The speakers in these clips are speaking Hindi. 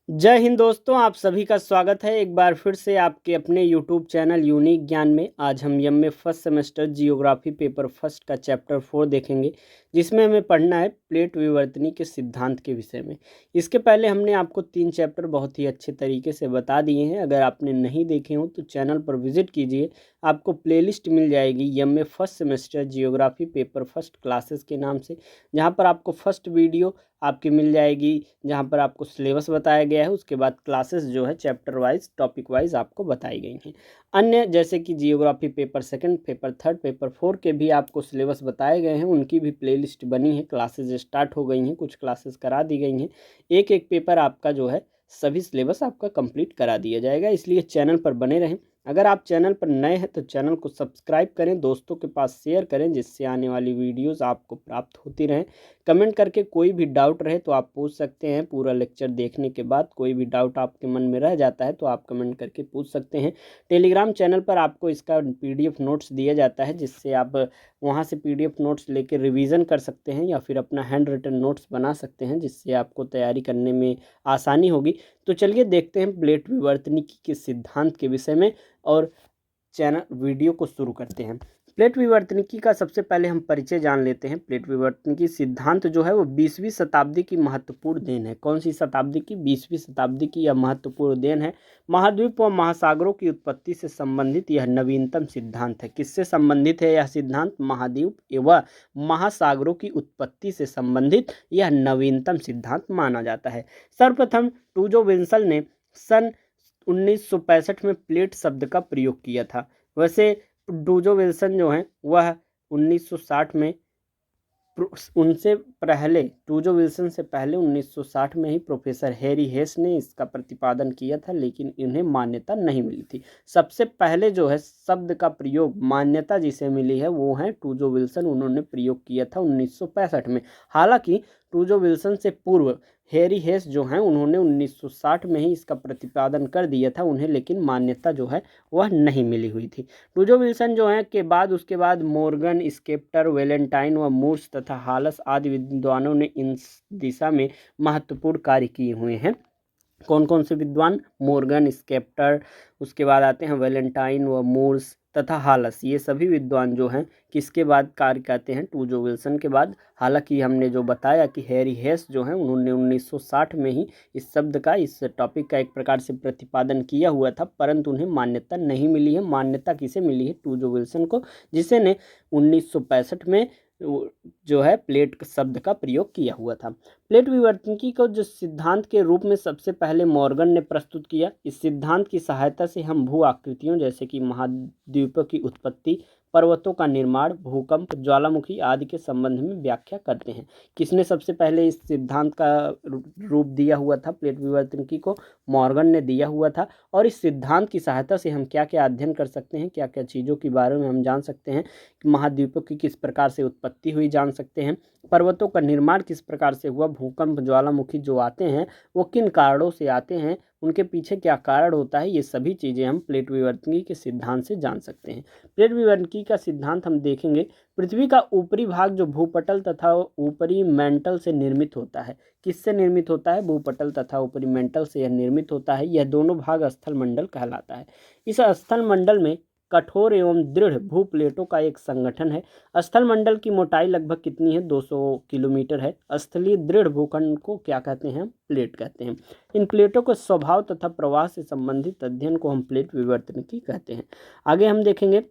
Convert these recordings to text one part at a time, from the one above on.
जय हिंद दोस्तों, आप सभी का स्वागत है एक बार फिर से आपके अपने यूट्यूब चैनल यूनिक ज्ञान में। आज हम MA first semester geography paper first का चैप्टर 4 देखेंगे, जिसमें हमें पढ़ना है प्लेट विवर्तनी के सिद्धांत के विषय में। इसके पहले हमने आपको 3 चैप्टर बहुत ही अच्छे तरीके से बता दिए हैं। अगर आपने नहीं देखे हो तो चैनल पर विजिट कीजिए, आपको प्लेलिस्ट मिल जाएगी MA first semester geography paper first classes के नाम से, जहाँ पर आपको फर्स्ट वीडियो आपकी मिल जाएगी, जहाँ पर आपको सिलेबस बताया गया है। उसके बाद क्लासेस जो है चैप्टर वाइज टॉपिक वाइज आपको बताई गई हैं। अन्य जैसे कि geography paper second, paper third, paper 4 के भी आपको सिलेबस बताए गए हैं, उनकी भी प्लेलिस्ट बनी है। क्लासेस स्टार्ट हो गई हैं, कुछ क्लासेस करा दी गई हैं। एक एक पेपर आपका जो है सभी सिलेबस आपका कंप्लीट करा दिया जाएगा, इसलिए चैनल पर बने रहें। अगर आप चैनल पर नए हैं तो चैनल को सब्सक्राइब करें, दोस्तों के पास शेयर करें, जिससे आने वाली वीडियोस आपको प्राप्त होती रहें। कमेंट करके कोई भी डाउट रहे तो आप पूछ सकते हैं। पूरा लेक्चर देखने के बाद कोई भी डाउट आपके मन में रह जाता है तो आप कमेंट करके पूछ सकते हैं। टेलीग्राम चैनल पर आपको इसका पीडीएफ नोट्स दिया जाता है, जिससे आप वहां से पीडीएफ नोट्स लेकर रिवीजन कर सकते हैं या फिर अपना हैंड रिटन नोट्स बना सकते हैं, जिससे आपको तैयारी करने में आसानी होगी। तो चलिए देखते हैं प्लेट विवर्तनिकी के सिद्धांत के विषय में और चैनल वीडियो को शुरू करते हैं। प्लेट विवर्तनिकी का सबसे पहले हम परिचय जान लेते हैं। प्लेट विवर्तनिकी सिद्धांत जो है वो 20वीं शताब्दी की महत्वपूर्ण देन है। कौन सी शताब्दी की? 20वीं शताब्दी की यह महत्वपूर्ण देन है। महाद्वीप व महासागरों की उत्पत्ति से संबंधित यह नवीनतम सिद्धांत है। किससे संबंधित है यह सिद्धांत? महाद्वीप एवं महासागरों की उत्पत्ति से संबंधित यह नवीनतम सिद्धांत माना जाता है। सर्वप्रथम टूजो विल्सन ने सन 1965 में प्लेट शब्द का प्रयोग किया था। वैसे टूजो विल्सन जो हैं वह 1960 में, उनसे पहले टूजो विल्सन से पहले 1960 में ही प्रोफेसर हैरी हेस ने इसका प्रतिपादन किया था, लेकिन इन्हें मान्यता नहीं मिली थी। सबसे पहले जो है शब्द का प्रयोग मान्यता जिसे मिली है वो है टूजो विल्सन, उन्होंने प्रयोग किया था 1965 में। हालांकि टूजो विल्सन से पूर्व हैरी हेस जो हैं उन्होंने 1960 में ही इसका प्रतिपादन कर दिया था, उन्हें लेकिन मान्यता जो है वह नहीं मिली हुई थी। टूजो विल्सन जो है के बाद उसके बाद मोर्गन, स्केप्टर, वेलेंटाइन व मूर्स तथा हालस आदि विद्वानों ने इन दिशा में महत्वपूर्ण कार्य किए हुए हैं। कौन कौन से विद्वान? मोर्गन, स्केप्टर, उसके बाद आते हैं वेलेंटाइन व मूर्स तथा हालस। ये सभी विद्वान जो हैं किसके बाद कार्य करते हैं? टूजो विल्सन के बाद। हालांकि हमने जो बताया कि हैरी हेस जो हैं उन्होंने 1960 में ही इस शब्द का, इस टॉपिक का एक प्रकार से प्रतिपादन किया हुआ था, परंतु उन्हें मान्यता नहीं मिली है। मान्यता किसे मिली है? टूजो विल्सन को, जिसे ने 1965 में जो है प्लेट शब्द का प्रयोग किया हुआ था। प्लेट विवर्तनिकी को जो सिद्धांत के रूप में सबसे पहले मॉर्गन ने प्रस्तुत किया। इस सिद्धांत की सहायता से हम भू आकृतियों जैसे कि महाद्वीपों की उत्पत्ति, पर्वतों का निर्माण, भूकंप, ज्वालामुखी आदि के संबंध में व्याख्या करते हैं। किसने सबसे पहले इस सिद्धांत का रूप दिया हुआ था? प्लेट विवर्तनिकी को मॉर्गन ने दिया हुआ था। और इस सिद्धांत की सहायता से हम क्या क्या अध्ययन कर सकते हैं, क्या क्या चीज़ों के बारे में हम जान सकते हैं। महाद्वीपों की किस प्रकार से उत्पत्ति हुई जान सकते हैं, पर्वतों का निर्माण किस प्रकार से हुआ, भूकंप, ज्वालामुखी जो आते हैं वो किन कारणों से आते हैं, उनके पीछे क्या कारण होता है, ये सभी चीज़ें हम प्लेट विवर्तनिकी के सिद्धांत से जान सकते हैं। प्लेट विवर्तनिकी का सिद्धांत हम देखेंगे। पृथ्वी का ऊपरी भाग जो भूपटल तथा ऊपरी मेंटल से निर्मित होता है। किससे निर्मित होता है? भूपटल तथा ऊपरी मेंटल से यह निर्मित होता है। यह दोनों भाग स्थल मंडल कहलाता है। इस स्थल मंडल में कठोर एवं दृढ़ भूप्लेटों का एक संगठन है। स्थल मंडल की मोटाई लगभग कितनी है? 200 किलोमीटर है। स्थलीय दृढ़ भूखंड को क्या कहते हैं? प्लेट कहते हैं। इन प्लेटों के स्वभाव तथा प्रवाह से संबंधित अध्ययन को हम प्लेट विवर्तनिकी कहते हैं। आगे हम देखेंगे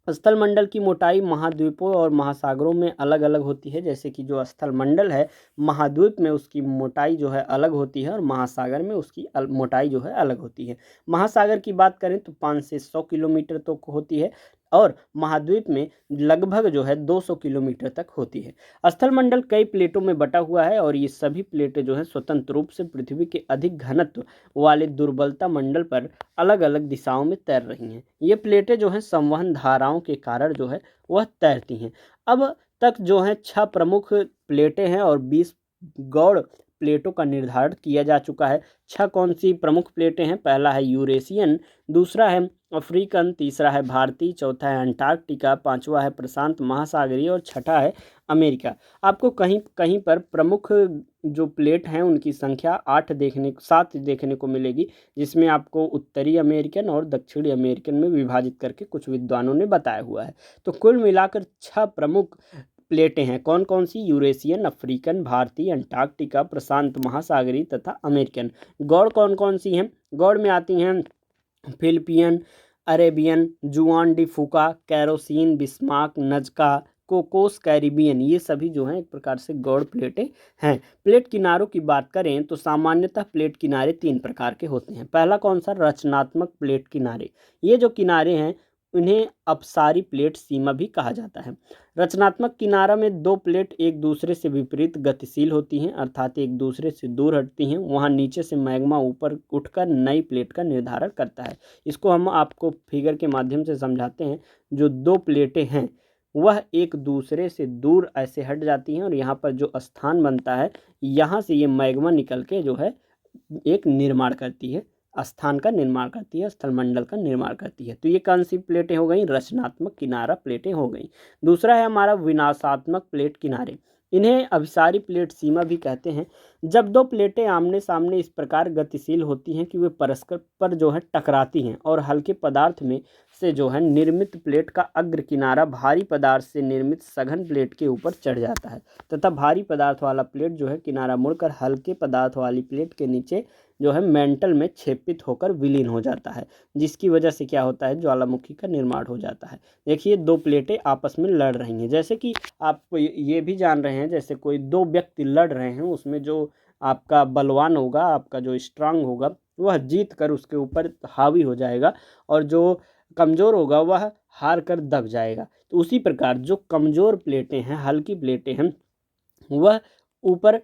स्थल मंडल की मोटाई महाद्वीपों और महासागरों में अलग अलग होती है। जैसे कि जो स्थल मंडल है महाद्वीप में उसकी मोटाई जो है अलग होती है और महासागर में उसकी मोटाई जो है अलग होती है। महासागर की बात करें तो 5 से 100 किलोमीटर तक तो होती है और महाद्वीप में लगभग जो है 200 किलोमीटर तक होती है। स्थल मंडल कई प्लेटों में बटा हुआ है और ये सभी प्लेटें जो है स्वतंत्र रूप से पृथ्वी के अधिक घनत्व वाले दुर्बलता मंडल पर अलग अलग दिशाओं में तैर रही हैं। ये प्लेटें जो हैं संवहन धाराओं के कारण जो है वह तैरती हैं। अब तक जो है 6 प्रमुख प्लेटें हैं और 20 गौड़ प्लेटों का निर्धारण किया जा चुका है। 6 कौन सी प्रमुख प्लेटें हैं? पहला है यूरेशियन, दूसरा है अफ्रीकन, तीसरा है भारतीय, चौथा है अंटार्कटिका, पांचवा है प्रशांत महासागरीय और छठा है अमेरिका। आपको कहीं कहीं पर प्रमुख जो प्लेट हैं उनकी संख्या 7 देखने को मिलेगी, जिसमें आपको उत्तरी अमेरिकन और दक्षिणी अमेरिकन में विभाजित करके कुछ विद्वानों ने बताया हुआ है। तो कुल मिलाकर 6 प्रमुख प्लेटें हैं। कौन कौन सी? यूरेशियन, अफ्रीकन, भारतीय, अंटार्कटिका, प्रशांत महासागरीय तथा अमेरिकन। गौड़ कौन कौन सी हैं? गौड़ में आती हैं Philippine, Arabian, Juan de Fuca, Caroline, Bismarck, Nazca, Cocos, Caribbean, ये सभी जो हैं एक प्रकार से गौड़ प्लेटें हैं। प्लेट किनारों की बात करें तो सामान्यतः प्लेट किनारे 3 प्रकार के होते हैं। पहला कौन सा? रचनात्मक प्लेट किनारे। ये जो किनारे हैं उन्हें अपसारी प्लेट सीमा भी कहा जाता है। रचनात्मक किनारा में 2 प्लेट एक दूसरे से विपरीत गतिशील होती हैं, अर्थात एक दूसरे से दूर हटती हैं। वहाँ नीचे से मैग्मा ऊपर उठकर नई प्लेट का निर्धारण करता है। इसको हम आपको फिगर के माध्यम से समझाते हैं। जो 2 प्लेटें हैं वह एक दूसरे से दूर ऐसे हट जाती हैं और यहाँ पर जो स्थान बनता है, यहाँ से ये मैग्मा निकल के जो है एक निर्माण करती है, स्थान का निर्माण करती है, स्थलमंडल का निर्माण करती है। तो ये कौन सी प्लेटें हो गई? रचनात्मक किनारा प्लेटें हो गई। दूसरा है हमारा विनाशात्मक प्लेट किनारे। इन्हें अभिसारी प्लेट सीमा भी कहते हैं। जब 2 प्लेटें आमने सामने इस प्रकार गतिशील होती हैं कि वे परस्पर पर जो है टकराती हैं और हल्के पदार्थ में से जो है निर्मित प्लेट का अग्र किनारा भारी पदार्थ से निर्मित सघन प्लेट के ऊपर चढ़ जाता है तथा भारी पदार्थ वाला प्लेट जो है किनारा मुड़कर हल्के पदार्थ वाली प्लेट के नीचे जो है मेंटल में क्षेपित होकर विलीन हो जाता है, जिसकी वजह से क्या होता है? ज्वालामुखी का निर्माण हो जाता है। देखिए 2 प्लेटें आपस में लड़ रही हैं, जैसे कि आप ये भी जान रहे हैं, जैसे कोई 2 व्यक्ति लड़ रहे हैं, उसमें जो आपका बलवान होगा, आपका जो स्ट्रांग होगा, वह जीत कर उसके ऊपर हावी हो जाएगा और जो कमज़ोर होगा वह हार कर दब जाएगा। तो उसी प्रकार जो कमज़ोर प्लेटें हैं, हल्की प्लेटें हैं, वह ऊपर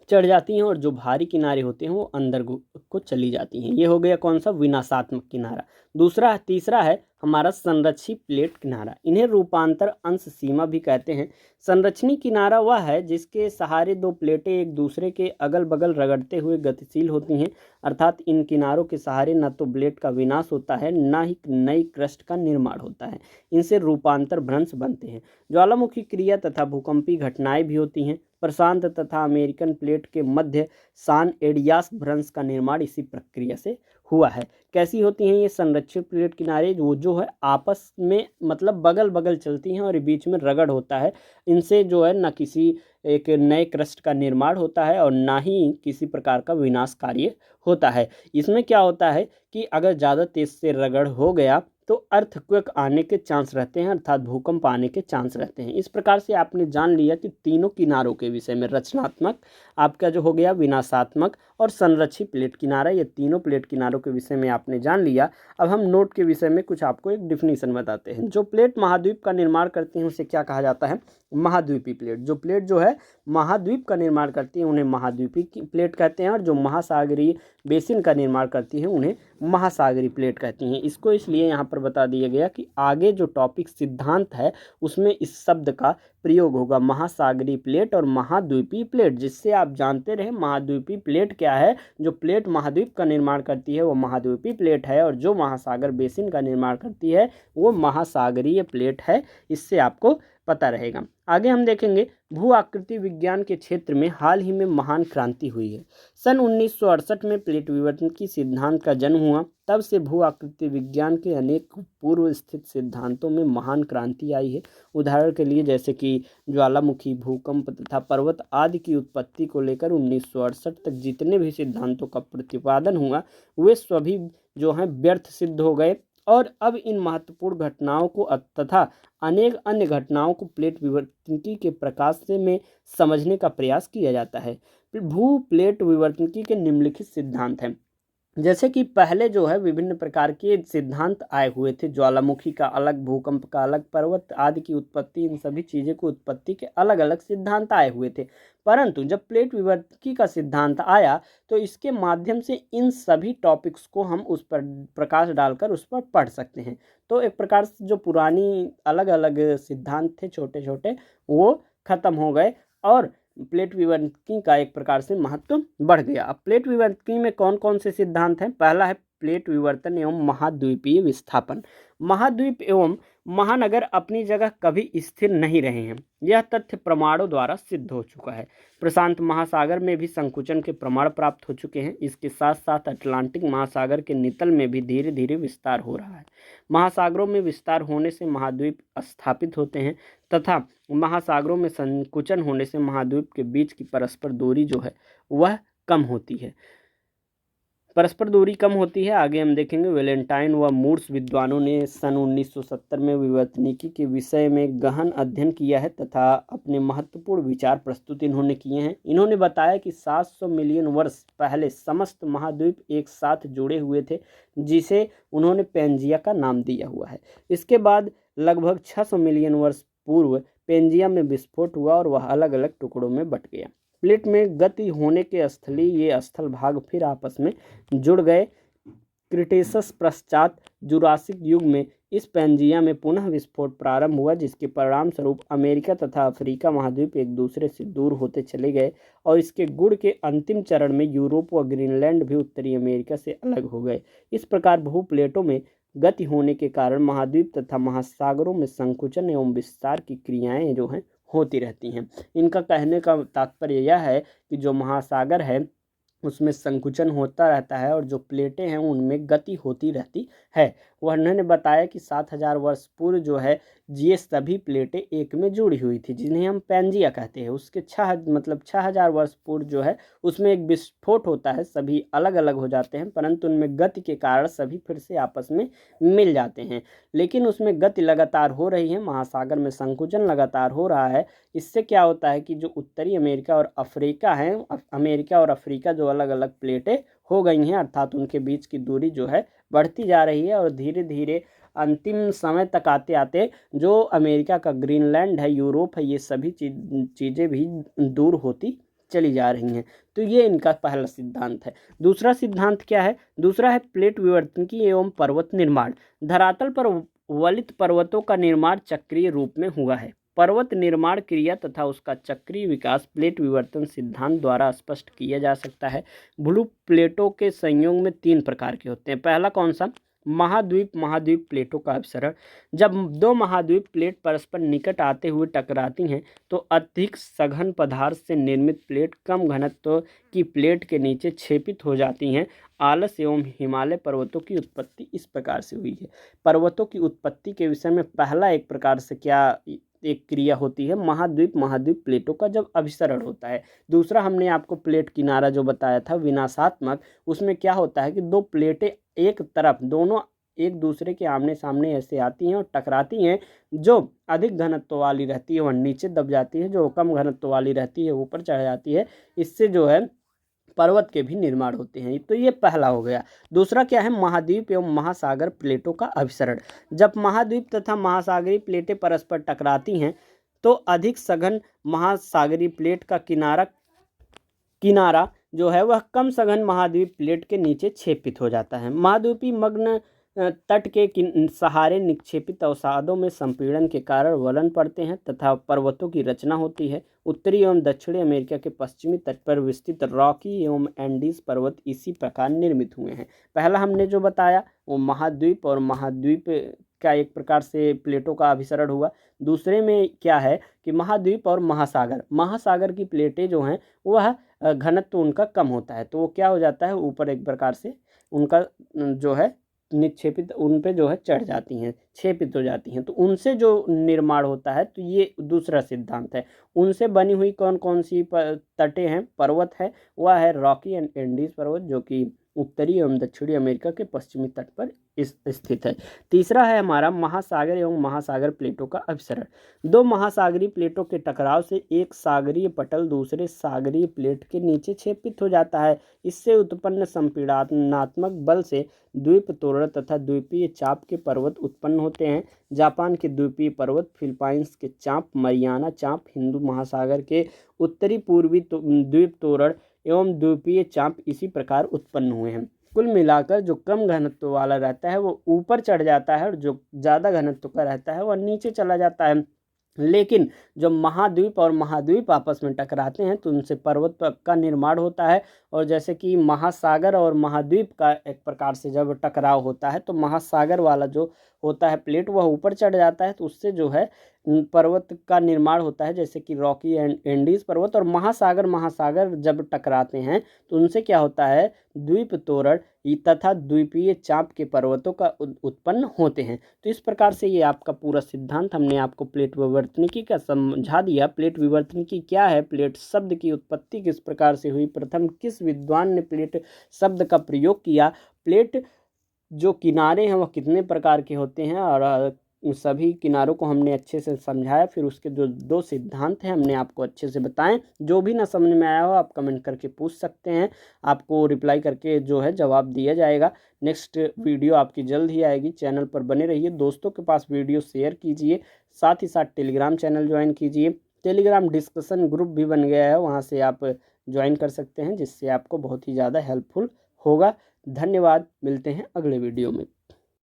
चढ़ जाती हैं और जो भारी किनारे होते हैं वो अंदर को चली जाती हैं। ये हो गया कौन सा? विनाशात्मक किनारा। तीसरा है हमारा संरक्षी प्लेट किनारा। इन्हें रूपांतर अंश सीमा भी कहते हैं। संरक्षणी किनारा वह है जिसके सहारे 2 प्लेटें एक दूसरे के अगल बगल रगड़ते हुए गतिशील होती हैं, अर्थात इन किनारों के सहारे न तो प्लेट का विनाश होता है न ही नई क्रस्ट का निर्माण होता है। इनसे रूपांतर भ्रंश बनते हैं। ज्वालामुखी क्रिया तथा भूकंपीय घटनाएं भी होती हैं। प्रशांत तथा अमेरिकन प्लेट के मध्य सान एडियास भ्रंश का निर्माण इसी प्रक्रिया से हुआ है। कैसी होती हैं ये संरक्षित प्लेट किनारे? वो जो है आपस में मतलब बगल बगल चलती हैं और बीच में रगड़ होता है। इनसे जो है न किसी एक नए क्रस्ट का निर्माण होता है और ना ही किसी प्रकार का विनाश कार्य होता है। इसमें क्या होता है कि अगर ज़्यादा तेज से रगड़ हो गया तो अर्थक्वेक आने के चांस रहते हैं, अर्थात भूकंप आने के चांस रहते हैं। इस प्रकार से आपने जान लिया कि तीनों किनारों के विषय में, रचनात्मक, आपका जो हो गया विनाशात्मक और संरक्षित प्लेट किनारा, ये तीनों प्लेट किनारों के विषय में आपने जान लिया। अब हम नोट के विषय में कुछ आपको एक डिफिनीशन बताते हैं। जो प्लेट महाद्वीप का निर्माण करते हैं उसे क्या कहा जाता है? महाद्वीपीय प्लेट। जो प्लेट जो है महाद्वीप का निर्माण करती है उन्हें महाद्वीपीय प्लेट कहते हैं और जो महासागरीय बेसिन का निर्माण करती हैं उन्हें महासागरीय प्लेट कहती हैं। इसको इसलिए यहाँ पर बता दिया गया कि आगे जो टॉपिक सिद्धांत है उसमें इस शब्द का प्रयोग होगा, महासागरीय प्लेट और महाद्वीपीय प्लेट, जिससे आप जानते रहे महाद्वीपीय प्लेट क्या है। जो प्लेट महाद्वीप का निर्माण करती है वो महाद्वीपीय प्लेट है और जो महासागर बेसिन का निर्माण करती है वो महासागरीय प्लेट है। इससे आपको पता रहेगा। आगे हम देखेंगे भू आकृति विज्ञान के क्षेत्र में हाल ही में महान क्रांति हुई है। सन 1968 में प्लेट विवर्तन की सिद्धांत का जन्म हुआ। तब से भू आकृति विज्ञान के अनेक पूर्व स्थित सिद्धांतों में महान क्रांति आई है। उदाहरण के लिए जैसे कि ज्वालामुखी, भूकंप तथा पर्वत आदि की उत्पत्ति को लेकर 1968 तक जितने भी सिद्धांतों का प्रतिपादन हुआ वे सभी जो हैं व्यर्थ सिद्ध हो गए और अब इन महत्वपूर्ण घटनाओं को तथा अनेक अन्य घटनाओं को प्लेट विवर्तनिकी के प्रकाश से में समझने का प्रयास किया जाता है। भू प्लेट विवर्तनिकी के निम्नलिखित सिद्धांत हैं। जैसे कि पहले जो है विभिन्न प्रकार के सिद्धांत आए हुए थे, ज्वालामुखी का अलग, भूकंप का अलग, पर्वत आदि की उत्पत्ति, इन सभी चीज़ों की उत्पत्ति के अलग अलग सिद्धांत आए हुए थे। परंतु जब प्लेट विवर्तनिकी का सिद्धांत आया तो इसके माध्यम से इन सभी टॉपिक्स को हम उस पर प्रकाश डालकर उस पर पढ़ सकते हैं। तो एक प्रकार से जो पुरानी अलग अलग सिद्धांत थे छोटे छोटे वो खत्म हो गए और प्लेट विवर्तनिकी का एक प्रकार से महत्व बढ़ गया। अब प्लेट विवर्तनिकी में कौन कौन से सिद्धांत हैं? पहला है प्लेट विवर्तन एवं महाद्वीपीय विस्थापन। महाद्वीप एवं महानगर अपनी जगह कभी स्थिर नहीं रहे हैं, यह तथ्य प्रमाणों द्वारा सिद्ध हो चुका है। प्रशांत महासागर में भी संकुचन के प्रमाण प्राप्त हो चुके हैं। इसके साथ साथ अटलांटिक महासागर के नितल में भी धीरे धीरे विस्तार हो रहा है। महासागरों में विस्तार होने से महाद्वीप स्थापित होते हैं तथा महासागरों में संकुचन होने से महाद्वीप के बीच की परस्पर दूरी जो है वह कम होती है। परस्पर दूरी कम होती है। आगे हम देखेंगे वेलेंटाइन व मूर्स विद्वानों ने सन 1970 में विवर्तनिकी के विषय में गहन अध्ययन किया है तथा अपने महत्वपूर्ण विचार प्रस्तुत इन्होंने किए हैं। इन्होंने बताया कि 700 मिलियन वर्ष पहले समस्त महाद्वीप एक साथ जुड़े हुए थे, जिसे उन्होंने पेंजिया का नाम दिया हुआ है। इसके बाद लगभग 600 मिलियन वर्ष पूर्व पेंजिया में विस्फोट हुआ और वह अलग अलग टुकड़ों में बट गया। प्लेट में गति होने के स्थलीय ये स्थल भाग फिर आपस में जुड़ गए। क्रिटेशस पश्चात जुरासिक युग में इस पेंजिया में पुनः विस्फोट प्रारंभ हुआ, जिसके परिणाम स्वरूप अमेरिका तथा अफ्रीका महाद्वीप एक दूसरे से दूर होते चले गए और इसके गुण के अंतिम चरण में यूरोप व ग्रीनलैंड भी उत्तरी अमेरिका से अलग हो गए। इस प्रकार भूप्लेटों में गति होने के कारण महाद्वीप तथा महासागरों में संकुचन एवं विस्तार की क्रियाएं जो हैं होती रहती हैं। इनका कहने का तात्पर्य यह है कि जो महासागर है उसमें संकुचन होता रहता है और जो प्लेटें हैं उनमें गति होती रहती है। वह उन्होंने बताया कि 7000 वर्ष पूर्व जो है ये सभी प्लेटें एक में जुड़ी हुई थी, जिन्हें हम पेंजिया कहते हैं। उसके 6000 वर्ष पूर्व जो है उसमें एक विस्फोट होता है, सभी अलग अलग हो जाते हैं, परंतु उनमें गति के कारण सभी फिर से आपस में मिल जाते हैं। लेकिन उसमें गति लगातार हो रही है, महासागर में संकुचन लगातार हो रहा है। इससे क्या होता है कि जो उत्तरी अमेरिका और अफ्रीका हैं, अमेरिका और अफ्रीका जो अलग अलग प्लेटें हो गई हैं, अर्थात उनके बीच की दूरी जो है बढ़ती जा रही है और धीरे धीरे अंतिम समय तक आते आते जो अमेरिका का ग्रीनलैंड है, यूरोप है, ये सभी चीज़ें भी दूर होती चली जा रही हैं। तो ये इनका पहला सिद्धांत है। दूसरा सिद्धांत क्या है? दूसरा है प्लेट विवर्तनिकी एवं पर्वत निर्माण। धरातल पर वलित पर्वतों का निर्माण चक्रीय रूप में हुआ है। पर्वत निर्माण क्रिया तथा उसका चक्रीय विकास प्लेट विवर्तन सिद्धांत द्वारा स्पष्ट किया जा सकता है। ब्लू प्लेटों के संयोग में 3 प्रकार के होते हैं। पहला कौन सा? महाद्वीप महाद्वीप प्लेटों का अपसरण। जब दो महाद्वीप प्लेट परस्पर निकट आते हुए टकराती हैं तो अधिक सघन पदार्थ से निर्मित प्लेट कम घनत्व की प्लेट के नीचे छेपित हो जाती हैं। आलस एवं हिमालय पर्वतों की उत्पत्ति इस प्रकार से हुई है। पर्वतों की उत्पत्ति के विषय में पहला एक प्रकार से क्या एक क्रिया होती है? महाद्वीप महाद्वीप प्लेटों का जब अभिसरण होता है। दूसरा हमने आपको प्लेट किनारा जो बताया था विनाशात्मक, उसमें क्या होता है कि दो प्लेटें एक तरफ दोनों एक दूसरे के आमने सामने ऐसे आती हैं और टकराती हैं। जो अधिक घनत्व वाली रहती है वह नीचे दब जाती है, जो कम घनत्व वाली रहती है ऊपर चढ़ जाती है। इससे जो है पर्वत के भी निर्माण होते हैं। तो ये पहला हो गया। दूसरा क्या है? महाद्वीप एवं महासागर प्लेटों का अभिसरण। जब महाद्वीप तथा महासागरीय प्लेटें परस्पर टकराती हैं तो अधिक सघन महासागरीय प्लेट का किनारा जो है वह कम सघन महाद्वीप प्लेट के नीचे छेपित हो जाता है। महाद्वीपीय मग्न तट के सहारे निक्षेपित अवसादों में संपीड़न के कारण वलन पड़ते हैं तथा पर्वतों की रचना होती है। उत्तरी एवं दक्षिणी अमेरिका के पश्चिमी तट पर विस्तृत रॉकी एवं एंडीज पर्वत इसी प्रकार निर्मित हुए हैं। पहला हमने जो बताया वो महाद्वीप और महाद्वीप का एक प्रकार से प्लेटों का अभिसरण हुआ। दूसरे में क्या है कि महाद्वीप और महासागर की प्लेटें जो हैं वह घनत्व उनका कम होता है, तो वो क्या हो जाता है ऊपर एक प्रकार से उनका जो है निक्षेपित उन पे जो है चढ़ जाती हैं, छेपित हो जाती हैं, तो उनसे जो निर्माण होता है। तो ये दूसरा सिद्धांत है। उनसे बनी हुई कौन कौन सी तटें हैं, पर्वत है, वह है रॉकी एंड एंडीज पर्वत जो कि उत्तरी एवं दक्षिणी अमेरिका के पश्चिमी तट पर स्थित है। तीसरा है हमारा महासागर एवं महासागर प्लेटों का अभिसरण। दो महासागरीय प्लेटों के टकराव से एक सागरीय पटल दूसरे सागरीय प्लेट के नीचे छेपित हो जाता है। इससे उत्पन्न संपीड़नात्मक बल से द्वीप तोरण तथा द्वीपीय चाप के पर्वत उत्पन्न होते हैं। जापान के द्वीपीय पर्वत, फिलीपाइंस के चाप, मरियाना चाप, हिंदू महासागर के उत्तरी पूर्वी द्वीप तोरण एवं द्वीपीय चाप इसी प्रकार उत्पन्न हुए हैं। कुल मिलाकर जो कम घनत्व वाला रहता है वो ऊपर चढ़ जाता है और जो ज़्यादा घनत्व का रहता है वह नीचे चला जाता है। लेकिन जब महाद्वीप और महाद्वीप आपस में टकराते हैं तो उनसे पर्वत का निर्माण होता है। और जैसे कि महासागर और महाद्वीप का एक प्रकार से जब टकराव होता है तो महासागर वाला जो होता है प्लेट वह ऊपर चढ़ जाता है, तो उससे जो है पर्वत का निर्माण होता है, जैसे कि रॉकी एंड एंडीज पर्वत। और महासागर महासागर जब टकराते हैं तो उनसे क्या होता है, द्वीप तोरण तथा द्वीपीय चाप के पर्वतों का उत्पन्न होते हैं। तो इस प्रकार से ये आपका पूरा सिद्धांत हमने आपको प्लेट विवर्तनिकी का समझा दिया। प्लेट विवर्तनिकी क्या है, प्लेट शब्द की उत्पत्ति किस प्रकार से हुई, प्रथम किस विद्वान ने प्लेट शब्द का प्रयोग किया, प्लेट जो किनारे हैं वह कितने प्रकार के होते हैं, और सभी किनारों को हमने अच्छे से समझाया। फिर उसके जो 2 सिद्धांत हैं हमने आपको अच्छे से बताएं। जो भी ना समझ में आया हो आप कमेंट करके पूछ सकते हैं, आपको रिप्लाई करके जो है जवाब दिया जाएगा। नेक्स्ट वीडियो आपकी जल्द ही आएगी, चैनल पर बने रहिए, दोस्तों के पास वीडियो शेयर कीजिए, साथ ही साथ टेलीग्राम चैनल ज्वाइन कीजिए। टेलीग्राम डिस्कशन ग्रुप भी बन गया है, वहाँ से आप ज्वाइन कर सकते हैं, जिससे आपको बहुत ही ज़्यादा हेल्पफुल होगा। धन्यवाद, मिलते हैं अगले वीडियो में।